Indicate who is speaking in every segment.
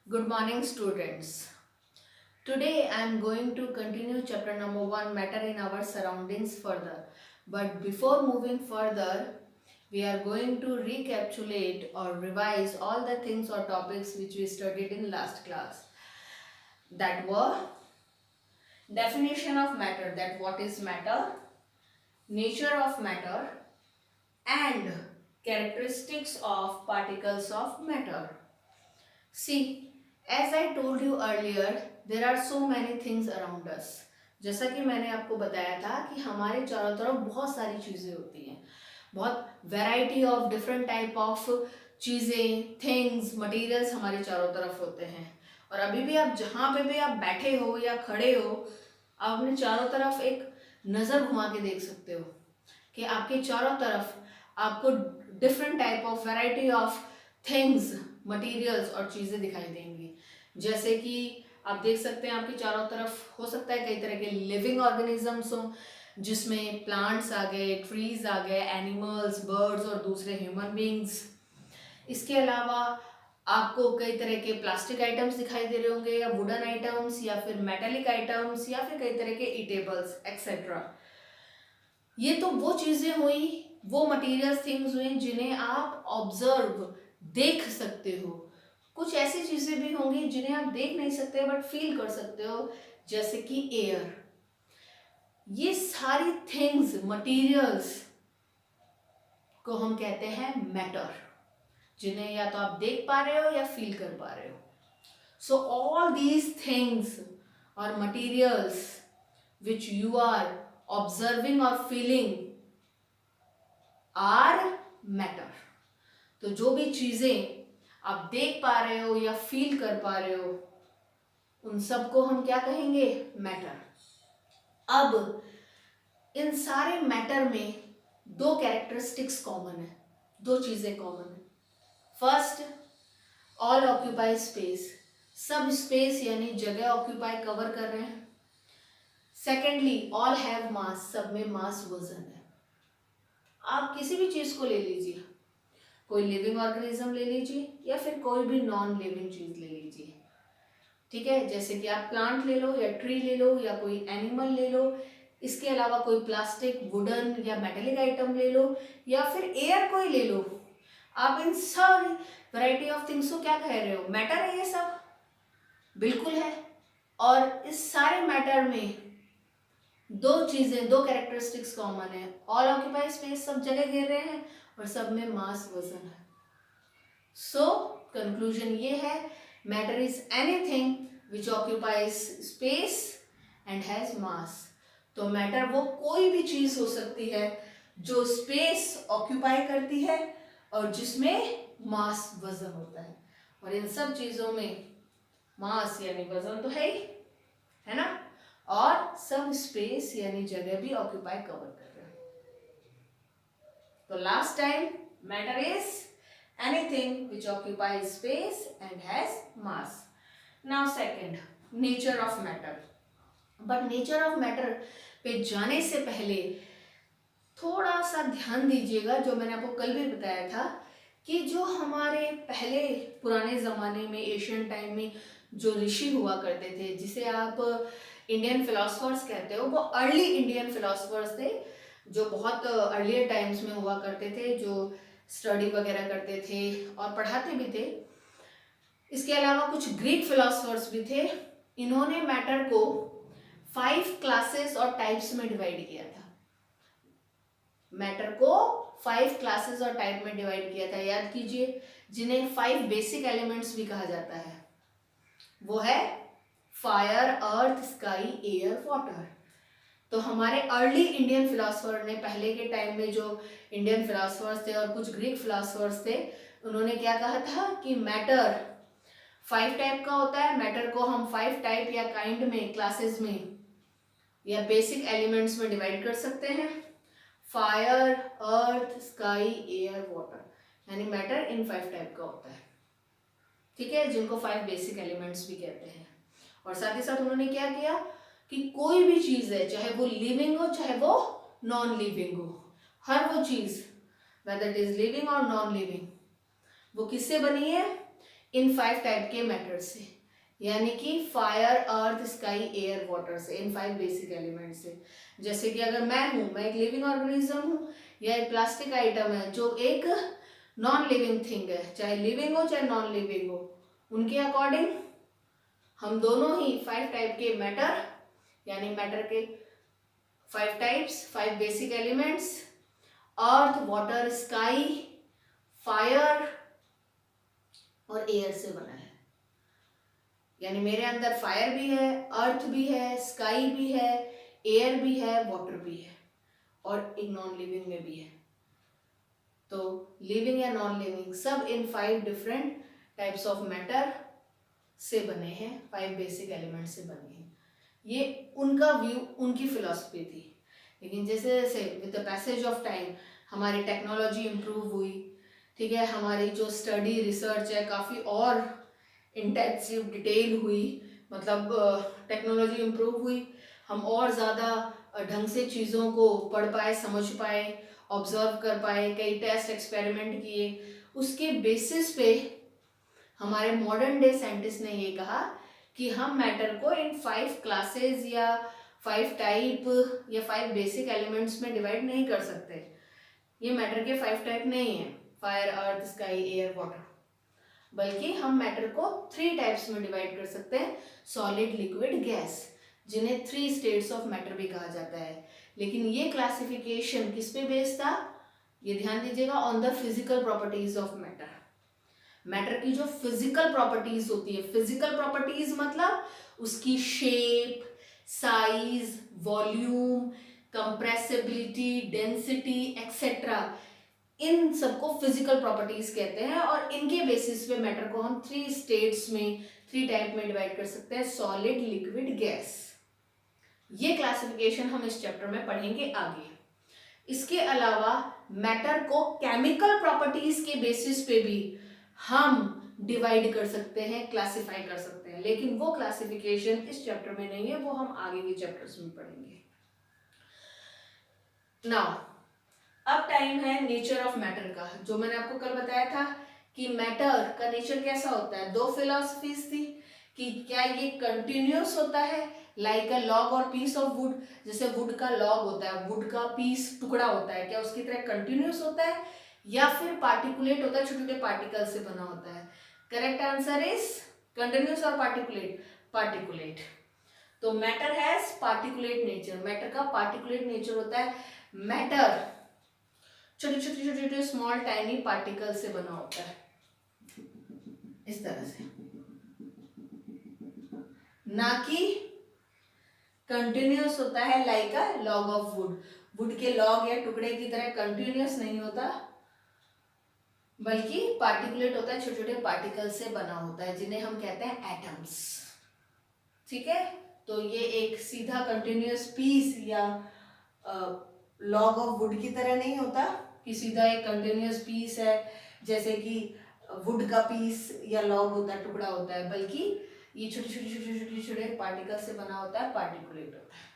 Speaker 1: Good morning, students. Today I am going to continue chapter number 1, Matter in Our Surroundings, further. But before moving further, we are going to recapitulate or revise all the things or topics which we studied in last class. That were definition of matter, that what is matter, nature of matter, and characteristics of particles of matter. See, as I told you earlier, there are so many things around us. जैसा कि मैंने आपको बताया था कि हमारे चारों तरफ बहुत सारी चीज़ें होती हैं, बहुत variety of different type of चीज़ें, थिंग्स, मटेरियल्स हमारे चारों तरफ होते हैं। और अभी भी आप जहाँ पे भी आप बैठे हो या खड़े हो, आप अपने चारों तरफ एक नज़र घुमा के देख सकते हो कि आपके चारों तरफ आपको different type of variety of things, materials और चीज़ें दिखाई देंगी। जैसे कि आप देख सकते हैं आपके चारों तरफ हो सकता है कई तरह के लिविंग ऑर्गेनिजम्स हों, जिसमें प्लांट्स आ गए, ट्रीज आ गए, एनिमल्स, बर्ड्स और दूसरे ह्यूमन बींग्स। इसके अलावा आपको कई तरह के प्लास्टिक आइटम्स दिखाई दे रहे होंगे, या वुडन आइटम्स, या फिर मेटेलिक आइटम्स, या फिर कई तरह के ईटेबल्स एक्सेट्रा। ये तो वो चीज़ें हुई, वो मटेरियल्स थिंग्स हुई जिन्हें आप ऑब्जर्व, देख सकते हो। कुछ ऐसी चीज़ें भी होंगी जिन्हें आप देख नहीं सकते बट फील कर सकते हो, जैसे कि एयर। ये सारी थिंग्स, मटेरियल्स को हम कहते हैं मैटर, जिन्हें या तो आप देख पा रहे हो या फील कर पा रहे हो। सो ऑल दीज थिंग्स और materials which you are observing और फीलिंग आर मैटर। तो जो भी चीजें आप देख पा रहे हो या फील कर पा रहे हो, उन सबको हम क्या कहेंगे? मैटर। अब इन सारे मैटर में दो कैरेक्टरिस्टिक्स कॉमन है, दो चीजें कॉमन है। फर्स्ट, ऑल ऑक्यूपाई स्पेस, सब स्पेस यानी जगह ऑक्यूपाई कवर कर रहे हैं। सेकेंडली, ऑल हैव मास, सब में मास वजन है। आप किसी भी चीज को ले लीजिए, कोई लिविंग ऑर्गेनिज्म ले लीजिए या फिर कोई भी नॉन लिविंग चीज ले लीजिए, ठीक है। जैसे कि आप प्लांट ले लो या ट्री ले लो या कोई एनिमल ले लो, इसके अलावा कोई प्लास्टिक, वुडन या मेटेलिक आइटम ले लो, या फिर एयर कोई ले लो। आप इन सारी वैरायटी ऑफ थिंग्स को क्या कह रहे हो? मैटर है ये सब, बिल्कुल है। और इस सारे मैटर में दो चीजें, दो कैरेक्टरिस्टिक्स कॉमन है। ऑल ऑक्यूपाई स्पेस, सब जगह घेर रहे हैं, और सब में मास वजन है। सो कंक्लूजन ये है, matter is anything which occupies space and has मास। तो मैटर वो कोई भी चीज हो सकती है जो स्पेस ऑक्यूपाई करती है और जिसमें मास, वजन होता है। और इन सब चीजों में मास यानी वजन तो है ही, है ना, और सब स्पेस यानी जगह भी ऑक्यूपाई कवर कर रहे हैं। तो last time, matter is anything which occupies space and has mass. Now second, nature of matter. But nature of matter पे जाने से पहले थोड़ा सा ध्यान दीजिएगा, जो मैंने आपको कल भी बताया था कि जो हमारे पहले पुराने ज़माने में, एशियन टाइम में जो ऋषि हुआ करते थे, जिसे आप इंडियन फिलोसफर्स कहते हो, वो अर्ली इंडियन फिलोसफर्स थे, जो बहुत अर्लियर टाइम्स में हुआ करते थे, जो स्टडी वगैरह करते थे और पढ़ाते भी थे। इसके अलावा कुछ ग्रीक फिलोसफर्स भी थे। इन्होंने मैटर को 5 क्लासेस और टाइप्स में डिवाइड किया था। मैटर को 5 क्लासेस और टाइप में डिवाइड किया था, याद कीजिए, जिन्हें 5 बेसिक एलिमेंट्स भी कहा जाता है। वो है फायर, अर्थ, स्काई, एयर, वाटर। तो हमारे अर्ली इंडियन फिलोसफर ने, पहले के टाइम में जो इंडियन फिलोसफर्स थे और कुछ ग्रीक फिलोसफर्स थे, उन्होंने क्या कहा था कि मैटर 5 टाइप का होता है। मैटर को हम 5 टाइप या काइंड में, क्लासेस में या बेसिक एलिमेंट्स में डिवाइड कर सकते हैं। फायर, अर्थ, स्काई, एयर, वाटर, यानी मैटर इन 5 टाइप का होता है, ठीक है, जिनको 5 बेसिक एलिमेंट्स भी कहते हैं। और साथ ही साथ उन्होंने क्या किया कि कोई भी चीज है, चाहे वो लिविंग हो चाहे वो नॉन लिविंग हो, हर वो चीज, वेदर इट इज लिविंग और नॉन लिविंग, वो किससे बनी है? इन 5 टाइप के मैटर से, यानी कि फायर, अर्थ, स्काई, एयर, वाटर से, इन 5 बेसिक एलिमेंट से। जैसे कि अगर मैं एक लिविंग ऑर्गेनिज्म हूँ, या एक प्लास्टिक आइटम है जो एक नॉन लिविंग थिंग है, चाहे लिविंग हो चाहे नॉन लिविंग हो, उनके अकॉर्डिंग हम दोनों ही 5 टाइप के मैटर, यानी मैटर के 5 टाइप्स, 5 बेसिक एलिमेंट्स, अर्थ, वाटर, स्काई, फायर और एयर से बना है। यानी मेरे अंदर फायर भी है, अर्थ भी है, स्काई भी है, एयर भी है, वाटर भी है, और एक नॉन लिविंग में भी है। तो लिविंग या नॉन लिविंग सब इन 5 डिफरेंट टाइप्स ऑफ मैटर से बने हैं, 5 बेसिक एलिमेंट से बने हैं। ये उनका व्यू, उनकी फिलॉसफी थी। लेकिन जैसे जैसे with the passage of time हमारी टेक्नोलॉजी इम्प्रूव हुई, ठीक है, हमारी जो स्टडी रिसर्च है काफ़ी और इंटेंसिव डिटेल हुई, मतलब टेक्नोलॉजी इम्प्रूव हुई, हम और ज़्यादा ढंग से चीज़ों को पढ़ पाए, समझ पाए, ऑब्जर्व कर पाए, कई टेस्ट एक्सपेरिमेंट किए, उसके बेसिस पे हमारे मॉडर्न डे साइंटिस्ट ने ये कहा कि हम मैटर को इन 5 क्लासेस या 5 टाइप या 5 बेसिक एलिमेंट्स में डिवाइड नहीं कर सकते। ये मैटर के 5 टाइप नहीं है, फायर, अर्थ, स्काई, एयर, वाटर, बल्कि हम मैटर को 3 टाइप्स में डिवाइड कर सकते हैं, सॉलिड, लिक्विड, गैस, जिन्हें 3 स्टेट्स ऑफ मैटर भी कहा जाता है। लेकिन ये क्लासिफिकेशन किस पे बेस्ड था, ये ध्यान दीजिएगा, on the physical properties of matter. Matter की जो फिजिकल प्रॉपर्टीज होती है, फिजिकल प्रॉपर्टीज मतलब उसकी shape, size, volume, compressibility, density etcetera, इन सबको फिजिकल प्रॉपर्टीज कहते हैं। और इनके बेसिस पे मैटर को हम 3 स्टेट्स में, 3 टाइप में डिवाइड कर सकते हैं, सॉलिड, लिक्विड, गैस। ये क्लासिफिकेशन हम इस चैप्टर में पढ़ेंगे आगे। इसके अलावा मैटर को केमिकल प्रॉपर्टीज के बेसिस पे भी हम डिवाइड कर सकते हैं, क्लासिफाई कर सकते हैं, लेकिन वो क्लासिफिकेशन इस चैप्टर में नहीं है, वो हम आगे के चैप्टर्स में पढ़ेंगे। नाउ अब टाइम है नेचर ऑफ मैटर का। जो मैंने आपको कल बताया था कि मैटर का नेचर कैसा होता है, 2 फिलॉसफीज थी कि क्या ये कंटिन्यूअस होता है, लाइक अ लॉग और पीस ऑफ वुड, जैसे वुड का लॉग होता है, वुड का पीस टुकड़ा होता है, क्या उसकी तरह कंटिन्यूअस होता है, या फिर पार्टिकुलेट होता है, छोटे छोटे पार्टिकल से बना होता है। करेक्ट आंसर इज कंटिन्यूअस और पार्टिकुलेट, पार्टिकुलेट। तो matter has particulate nature, matter का पार्टिकुलेट नेचर होता है। मैटर छोटे छोटे छोटे छोटे स्मॉल टाइनी पार्टिकल से बना होता है, इस तरह से, ना कि कंटिन्यूअस होता है like a log of would. Would के लॉग या टुकड़े की तरह कंटिन्यूअस नहीं होता, बल्कि पार्टिकुलेट होता है, छोटे छोटे पार्टिकल से बना होता है, जिन्हें हम कहते हैं एटम्स। ठीक है, तो ये एक सीधा कंटिन्यूअस पीस या लॉग ऑफ वुड की तरह नहीं होता कि सीधा एक कंटिन्यूअस पीस है जैसे कि वुड का पीस या लॉग होता है, टुकड़ा होता है, बल्कि ये छोटे छोटे छोटे छोटे छोटे पार्टिकल से बना होता है, पार्टिकुलेट होता है।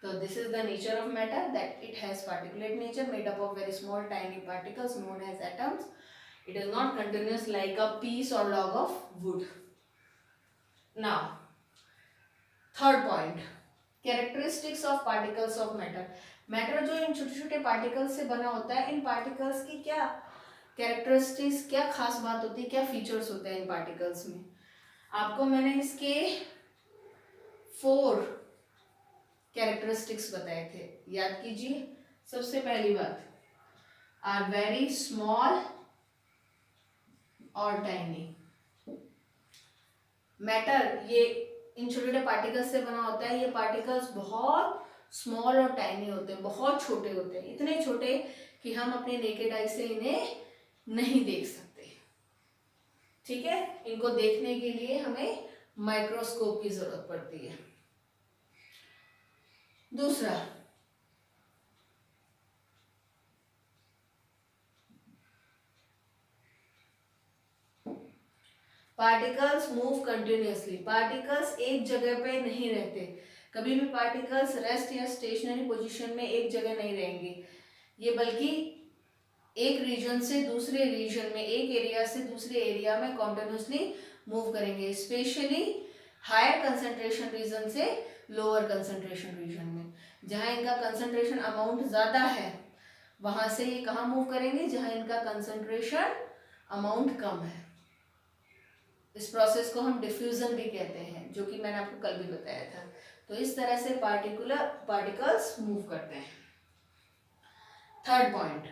Speaker 1: तो this is the nature of matter, that it has particulate nature made up of very small tiny particles known as atoms. It is not continuous like a piece or log of wood. Now, third point, characteristics of particles of matter. Matter जो इन छोटे छोटे particles से बना होता है, इन particles की क्या characteristics, क्या खास बात होती है, क्या features होते हैं इन particles में। आपको मैंने इसके 4 कैरेक्टरिस्टिक्स बताए थे, याद कीजिए। सबसे पहली बात, आर वेरी स्मॉल और टाइनी। मैटर ये इन छोटे छोटे पार्टिकल्स से बना होता है, ये पार्टिकल्स बहुत स्मॉल और टाइनी होते हैं, बहुत छोटे होते हैं, इतने छोटे कि हम अपने नेकेड आई से इन्हें नहीं देख सकते। ठीक है, इनको देखने के लिए हमें माइक्रोस्कोप की जरूरत पड़ती है। दूसरा, पार्टिकल्स मूव कंटिन्यूअसली। पार्टिकल्स एक जगह पे नहीं रहते, कभी भी पार्टिकल्स रेस्ट या स्टेशनरी पोजीशन में एक जगह नहीं रहेंगे, ये बल्कि एक रीजन से दूसरे रीजन में, एक एरिया से दूसरे एरिया में कॉन्टिन्यूसली मूव करेंगे, स्पेशली हायर कंसंट्रेशन रीजन से लोअर कंसंट्रेशन रीजन में। जहां इनका कंसंट्रेशन अमाउंट ज़्यादा है वहां से ये कहाँ मूव करेंगे, जहां इनका कंसंट्रेशन अमाउंट कम है। इस प्रोसेस को हम डिफ्यूजन भी कहते हैं, जो कि मैंने आपको कल भी बताया था। तो इस तरह से पार्टिकल्स मूव करते हैं। Third point,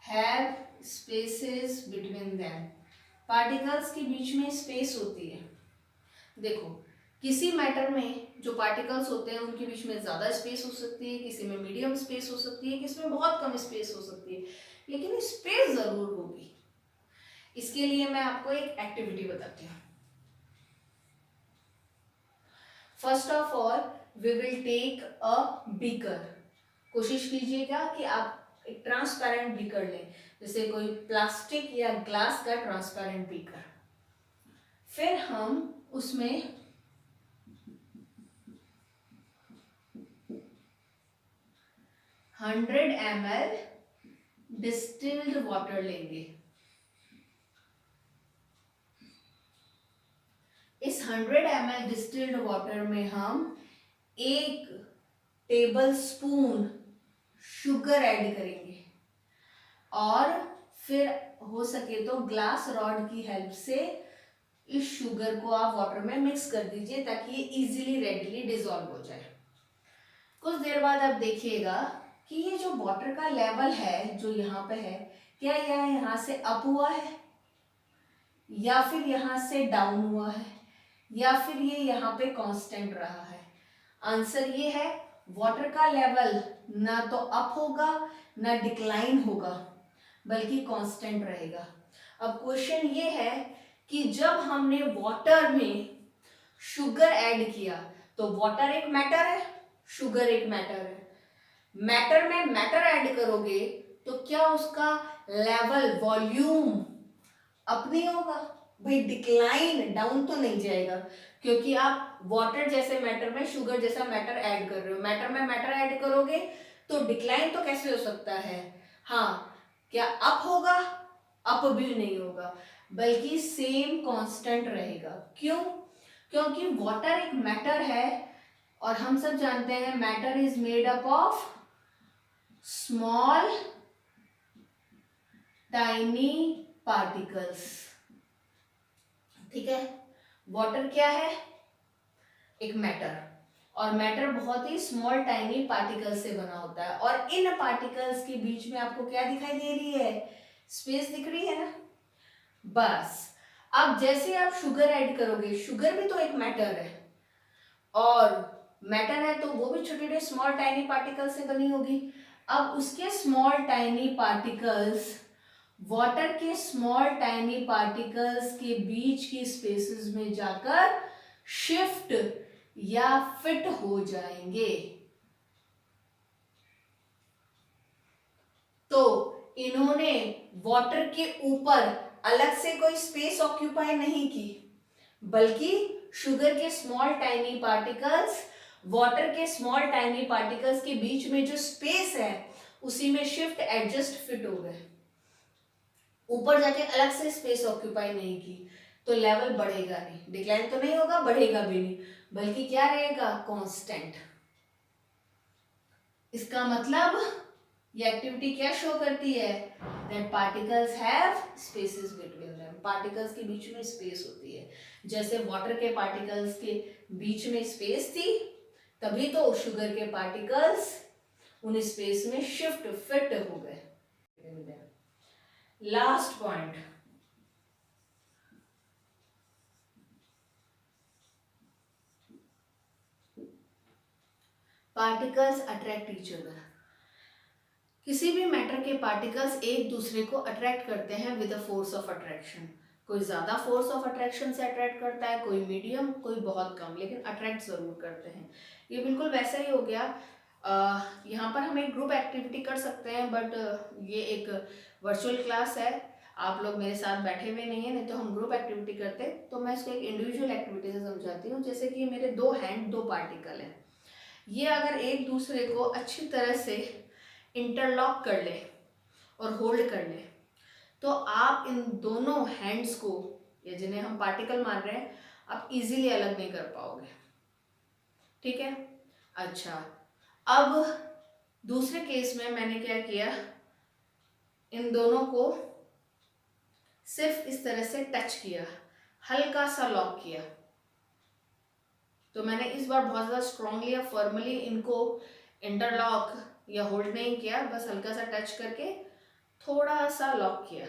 Speaker 1: have spaces between them. Particles के बीच में स्पेस होती है। देखो, किसी मैटर में जो पार्टिकल्स होते हैं उनके बीच में ज़्यादा स्पेस हो सकती है, किसी में मीडियम स्पेस हो सकती है, किसी में बहुत कम स्पेस हो सकती है, लेकिन स्पेस ज़रूर होगी। इसके लिए मैं आपको एक एक्टिविटी बताती हूँ। First of all we will take a beaker. कोशिश कीजिएगा कि आप एक ट्रांसपेरेंट बीकर लें, जैसे कोई प्लास्टिक या ग्लास का ट्रांसपेरेंट बीकर। फिर हम उसमें 100 ml डिस्टिल्ड वाटर लेंगे। इस 100 ml डिस्टिल्ड वाटर में हम 1 टेबल स्पून शुगर ऐड करेंगे और फिर हो सके तो ग्लास रॉड की हेल्प से इस शुगर को आप वाटर में मिक्स कर दीजिए ताकि ये इजीली रेडली डिसॉल्व हो जाए। कुछ देर बाद आप देखिएगा कि ये जो वाटर का लेवल है जो यहाँ पे है, क्या यह यहाँ से अप हुआ है या फिर यहाँ से डाउन हुआ है या फिर ये यहाँ पे कांस्टेंट रहा है। आंसर ये है वाटर का लेवल ना तो अप होगा ना डिक्लाइन होगा बल्कि कांस्टेंट रहेगा। अब क्वेश्चन ये है कि जब हमने वाटर में शुगर ऐड किया तो वाटर एक मैटर है, शुगर एक मैटर है। मैटर में मैटर ऐड करोगे तो क्या उसका लेवल वॉल्यूम अप नहीं होगा? भाई डिक्लाइन डाउन तो नहीं जाएगा, क्योंकि आप वाटर जैसे मैटर में शुगर जैसा मैटर ऐड कर रहे हो। मैटर में मैटर ऐड करोगे तो डिक्लाइन तो कैसे हो सकता है? हाँ, क्या अप होगा? अप भी नहीं होगा बल्कि सेम कांस्टेंट रहेगा। क्यों? क्योंकि वाटर एक मैटर है और हम सब जानते हैं matter is made up of small tiny particles. ठीक है, वाटर क्या है? एक मैटर, और मैटर बहुत ही स्मॉल टाइनी पार्टिकल्स से बना होता है। और इन पार्टिकल्स के बीच में आपको क्या दिखाई दे रही है? स्पेस दिख रही है ना। बस अब जैसे आप शुगर ऐड करोगे, शुगर भी तो एक मैटर है और मैटर है तो वो भी छोटे छोटे स्मॉल टाइनी पार्टिकल्स से बनी होगी। अब उसके स्मॉल टाइनी पार्टिकल्स वाटर के स्मॉल टाइनी पार्टिकल्स के बीच की स्पेसेस में जाकर शिफ्ट या फिट हो जाएंगे। तो इन्होंने वाटर के ऊपर अलग से कोई स्पेस ऑक्यूपाई नहीं की, बल्कि शुगर के स्मॉल टाइनी पार्टिकल्स वाटर के स्मॉल टाइनी पार्टिकल्स के बीच में जो स्पेस है उसी में शिफ्ट एडजस्ट फिट हो गए। ऊपर जाके अलग से स्पेस ऑक्यूपाई नहीं की, तो लेवल बढ़ेगा नहीं, डिक्लाइन तो नहीं होगा, बढ़ेगा भी नहीं, बल्कि क्या रहेगा? कांस्टेंट। इसका मतलब ये एक्टिविटी क्या शो करती है? That particles have spaces between them. Particles के बीच में स्पेस होती है। जैसे वाटर के पार्टिकल्स के बीच में स्पेस थी, तभी तो शुगर के पार्टिकल्स उन स्पेस में शिफ्ट फिट हो गए। Last point, particles attract each other. किसी भी मैटर के पार्टिकल्स एक दूसरे को अट्रैक्ट करते हैं with a force of attraction. कोई ज़्यादा फोर्स ऑफ अट्रैक्शन से अट्रैक्ट करता है, कोई मीडियम, कोई बहुत कम, लेकिन अट्रैक्ट ज़रूर करते हैं। ये बिल्कुल वैसा ही हो गया। यहाँ पर हम एक ग्रुप एक्टिविटी कर सकते हैं, बट ये एक वर्चुअल क्लास है, आप लोग मेरे साथ बैठे हुए नहीं हैं, नहीं तो हम ग्रुप एक्टिविटी करते। तो मैं इसको एक इंडिविजुअल एक्टिविटी से समझाती हूँ। जैसे कि मेरे 2 हैंड 2 पार्टिकल हैं, ये अगर एक दूसरे को अच्छी तरह से इंटरलॉक कर ले और होल्ड कर ले तो आप इन दोनों हैंड्स को, या जिन्हें हम पार्टिकल मान रहे हैं, आप इजीली अलग नहीं कर पाओगे। ठीक है। अच्छा, अब दूसरे केस में मैंने क्या किया, इन दोनों को सिर्फ इस तरह से टच किया, हल्का सा लॉक किया। तो मैंने इस बार बहुत ज़्यादा स्ट्रांगली या फर्मली इनको इंटरलॉक या होल्ड नहीं किया, बस हल्का सा टच करके थोड़ा सा लॉक किया।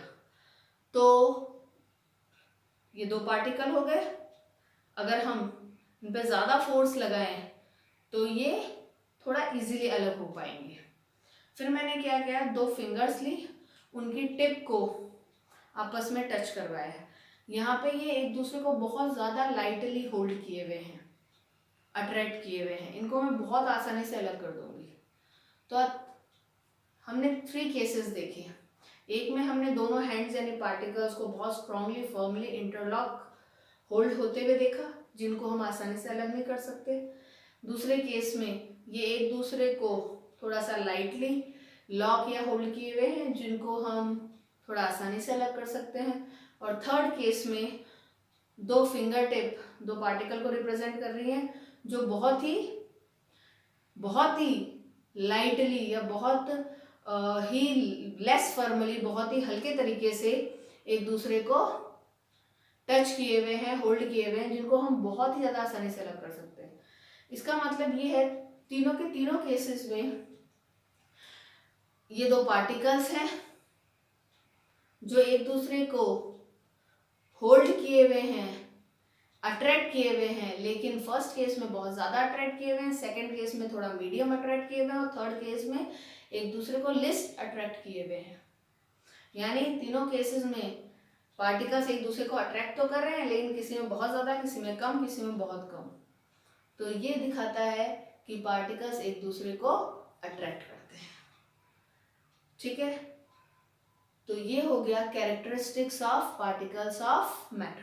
Speaker 1: तो ये दो पार्टिकल हो गए। अगर हम इन पर ज़्यादा फोर्स लगाएं तो ये थोड़ा इजीली अलग हो पाएंगे। फिर मैंने क्या किया, दो फिंगर्स ली, उनकी टिप को आपस में टच करवाया है। यहाँ पे ये एक दूसरे को बहुत ज़्यादा लाइटली होल्ड किए हुए हैं, अट्रैक्ट किए हुए हैं। इनको मैं बहुत आसानी से अलग कर दूंगी। तो हमने 3 केसेस देखे। एक में हमने दोनों हैंड्स यानी पार्टिकल्स को बहुत स्ट्रांगली फर्मली इंटरलॉक होल्ड होते हुए देखा, जिनको हम आसानी से अलग नहीं कर सकते। दूसरे केस में ये एक दूसरे को थोड़ा सा लाइटली लॉक या होल्ड किए हुए हैं, जिनको हम थोड़ा आसानी से अलग कर सकते हैं। और थर्ड केस में दो फिंगर टिप दो पार्टिकल को रिप्रेजेंट कर रही हैं, जो बहुत ही लाइटली या बहुत ही लेस फॉर्मली, बहुत ही हल्के तरीके से एक दूसरे को टच किए हुए हैं, होल्ड किए हुए हैं, जिनको हम बहुत ही ज़्यादा आसानी से अलग कर सकते हैं। इसका मतलब ये है, तीनों के तीनों केसेस में ये दो पार्टिकल्स हैं जो एक दूसरे को होल्ड किए हुए हैं, अट्रैक्ट किए हुए हैं। लेकिन फर्स्ट केस में बहुत ज़्यादा अट्रैक्ट किए हुए हैं, सेकंड केस में थोड़ा मीडियम अट्रैक्ट किए हुए हैं, और थर्ड केस में एक दूसरे को लिस्ट अट्रैक्ट किए हुए हैं। यानी तीनों केसेस में पार्टिकल्स एक दूसरे को अट्रैक्ट तो कर रहे हैं, लेकिन किसी में बहुत ज़्यादा, किसी में कम, किसी में बहुत कम। तो ये दिखाता है कि पार्टिकल्स एक दूसरे को अट्रैक्ट करते हैं। ठीक है। तो ये हो गया characteristics of particles of matter.